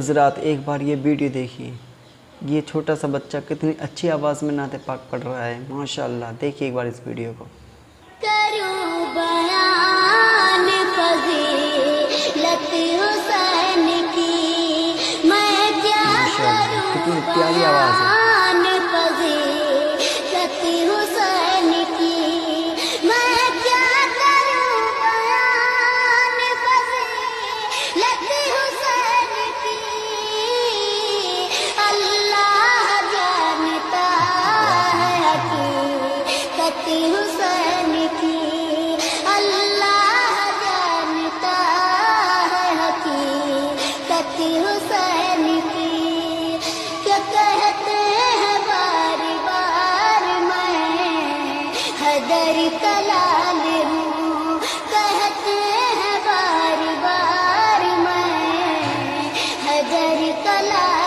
حضرات ایک بار یہ ویڈیو دیکھیے، یہ چھوٹا سا بچہ کتنی اچھی آواز میں نعت پاک پڑھ رہا ہے، ماشاءاللہ۔ دیکھیے ایک بار اس ویڈیو کو۔ کروں بیان فضیلت حسین کی، میں کیا ماشاءاللہ کروں کتنی پیاری آواز ہے۔ بیان فضیلت حسین کی، میں کیا کروں بیان فضیلت حسین کی، اللہ جانتا ہے حقیقت حسین کی، اللہ جانتا ہے حقیقت حسین کی، کیا کہتے ہیں بار بار میں حیدر کلال ہوں، کہتے ہیں بار بار میں حیدر کلال